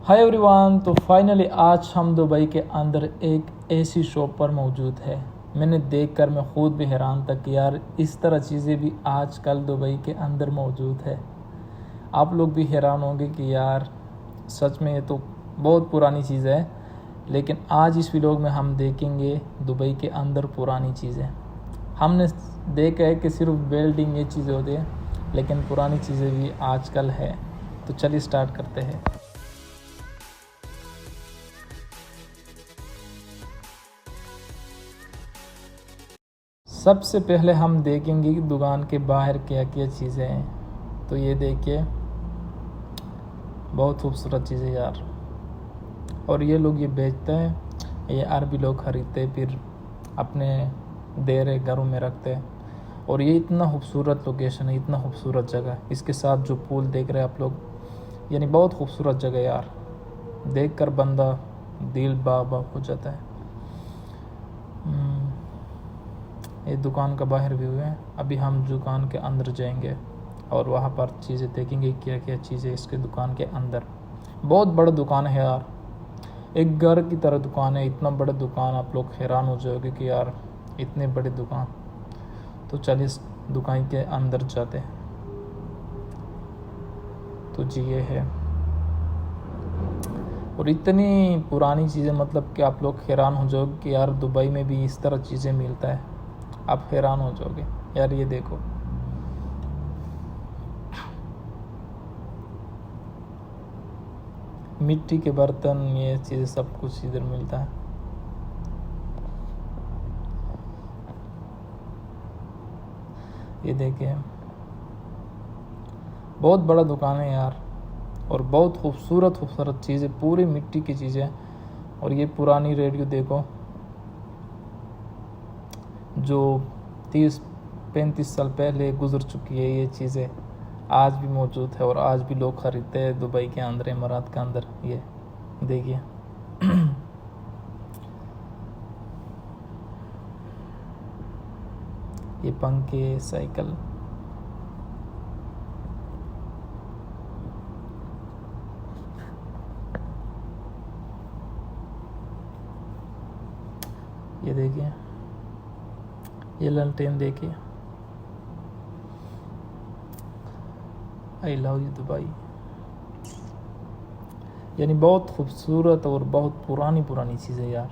Hi everyone. तो finally आज हम दुबई के अंदर एक ऐसी शॉप पर मौजूद है। मैंने देखकर मैं ख़ुद भी हैरान था कि यार इस तरह चीज़ें भी आजकल दुबई के अंदर मौजूद है। आप लोग भी हैरान होंगे कि यार सच में ये तो बहुत पुरानी चीज़ है, लेकिन आज इस व्लॉग में हम देखेंगे दुबई के अंदर पुरानी चीज़ें। हमने देखा है कि सिर्फ बिल्डिंग ये चीज़ें होती है, लेकिन पुरानी चीज़ें भी आजकल है। तो चलिए स्टार्ट करते हैं। सबसे पहले हम देखेंगे कि दुकान के बाहर क्या क्या चीज़ें हैं। तो ये देखिए, बहुत खूबसूरत चीज़ें यार। और ये लोग ये बेचते हैं, ये अरबी लोग ख़रीदते हैं, फिर अपने दे रहे घरों में रखते हैं। और ये इतना खूबसूरत लोकेशन है, इतना खूबसूरत जगह। इसके साथ जो पूल देख रहे हैं आप लोग, यानी बहुत खूबसूरत जगह यार। देख कर बंदा दिल बाग हो जाता है। ये दुकान का बाहर व्यू है। अभी हम दुकान के अंदर जाएंगे और वहाँ पर चीज़ें देखेंगे क्या क्या चीज़ें इसके दुकान के अंदर। बहुत बड़ा दुकान है यार, एक घर की तरह दुकान है। इतना बड़ा दुकान, आप लोग हैरान हो जाओगे कि यार इतने बड़े दुकान। तो चलिए इस दुकान के अंदर जाते हैं। तो जी ये है, और इतनी पुरानी चीज़ें, मतलब कि आप लोग हैरान हो जाओगे कि यार दुबई में भी इस तरह चीज़ें मिलता है। आप हैरान हो जाओगे यार। ये देखो, मिट्टी के बर्तन, ये चीज़ें सब कुछ इधर मिलता है। ये देखिए, बहुत बड़ा दुकान है यार, और बहुत खूबसूरत खूबसूरत चीज़ें, पूरी मिट्टी की चीज़ें। और ये पुरानी रेडियो देखो, जो 30-35 साल पहले गुजर चुकी है। ये चीज़ें आज भी मौजूद है और आज भी लोग ख़रीदते हैं दुबई के अंदर, इमारात के अंदर। ये देखिए ये पंखे, साइकिल। ये देखिए, ये ललटेन देखिए। I love you Dubai. यानी बहुत खूबसूरत और बहुत पुरानी पुरानी चीज़ें यार।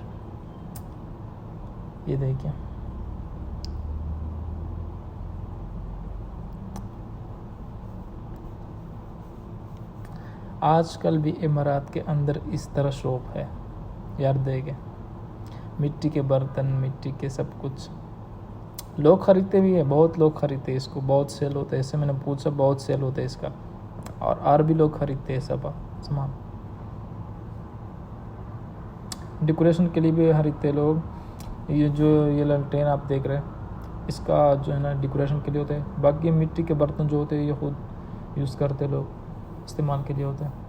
ये देखिए, आजकल भी इमारात के अंदर इस तरह शॉप है यार। देखे, मिट्टी के बर्तन, मिट्टी के सब कुछ। लोग ख़रीदते भी है, बहुत लोग ख़रीदते हैं इसको, बहुत सेल होता है। ऐसे मैंने पूछा, बहुत सेल होता है इसका। और भी लोग ख़रीदते हैं सब सामान। डेकोरेशन के लिए भी खरीदते लोग। ये जो ये ललटेन आप देख रहे हैं, इसका जो है ना डेकोरेशन के लिए होता है। बाकी मिट्टी के बर्तन जो होते हैं ये खुद यूज़ करते लोग, इस्तेमाल के लिए होते हैं।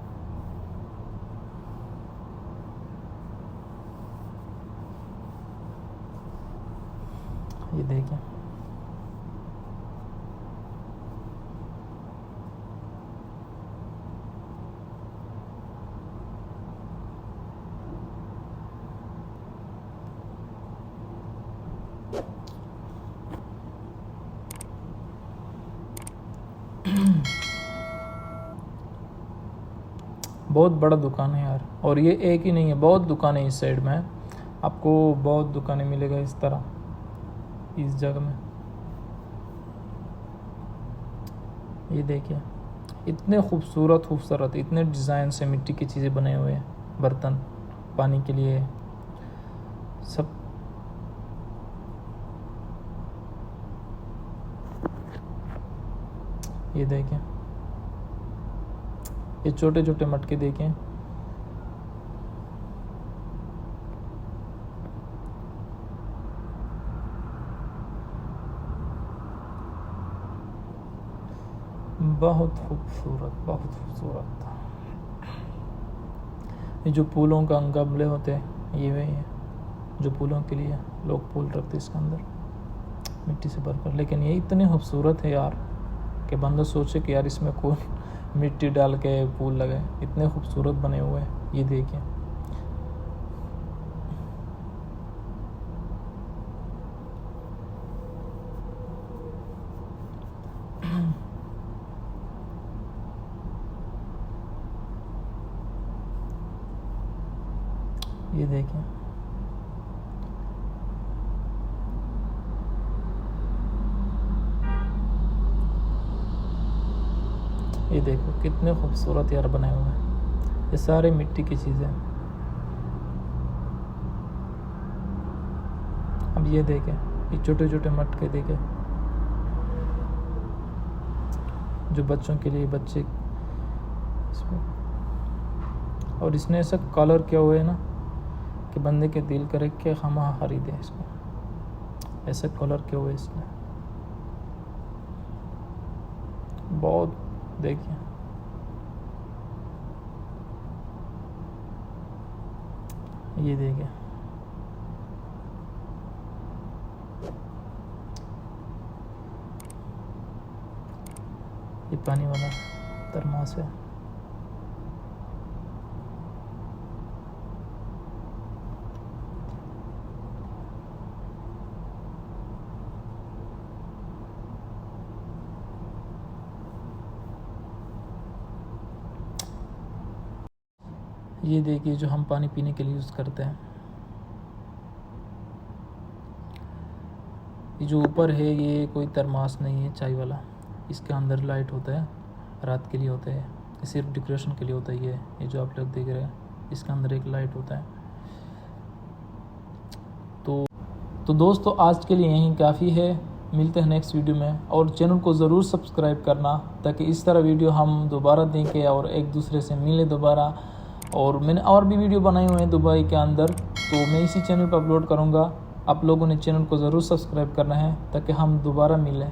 ये देखिए, बहुत बड़ा दुकान है यार। और ये एक ही नहीं है, बहुत दुकान है इस साइड में। आपको बहुत दुकानें मिलेगा इस तरह, इस जगह में। ये देखिए, इतने खूबसूरत खूबसूरत, इतने डिज़ाइन से मिट्टी की चीज़ें बने हुए हैं। बर्तन, पानी के लिए सब। ये देखें, ये छोटे छोटे मटके देखें। बहुत खूबसूरत, बहुत खूबसूरत। ये जो फूलों का गमले होते हैं, ये वही है जो फूलों के लिए लोग फूल रखते इसके अंदर मिट्टी से भरकर। लेकिन ये इतने खूबसूरत है यार कि बंदा सोचे कि यार इसमें कौन मिट्टी डाल के फूल लगे, इतने खूबसूरत बने हुए हैं। ये देखिए, ये देखिए, ये देखो कितने खूबसूरत यार बने हुए हैं। ये सारे मिट्टी की चीज़ें। अब ये देखें, ये छोटे छोटे मटके देखें, जो बच्चों के लिए बच्चे इसमें, और इसने ऐसा कलर किया हुआ है ना कि बंदे के दिल करे कि हम खरीदें इसको। ऐसा कलर किया हुआ है इसने, बहुत। देखिए, ये देखिए, ये पानी वाला थर्मास है। ये देखिए, जो हम पानी पीने के लिए यूज़ करते हैं। ये जो ऊपर है ये कोई थर्मास नहीं है चाय वाला, इसके अंदर लाइट होता है, रात के लिए होता है, ये सिर्फ डेकोरेशन के लिए होता है। ये जो आप लोग देख रहे हैं, इसके अंदर एक लाइट होता है। तो दोस्तों, आज के लिए यही काफ़ी है। मिलते हैं नेक्स्ट वीडियो में, और चैनल को ज़रूर सब्सक्राइब करना ताकि इस तरह वीडियो हम दोबारा देखें और एक दूसरे से मिले दोबारा। और मैंने और भी वीडियो बनाए हुए हैं दुबई के अंदर, तो मैं इसी चैनल पर अपलोड करूँगा। आप लोगों ने चैनल को ज़रूर सब्सक्राइब करना है ताकि हम दोबारा मिलें।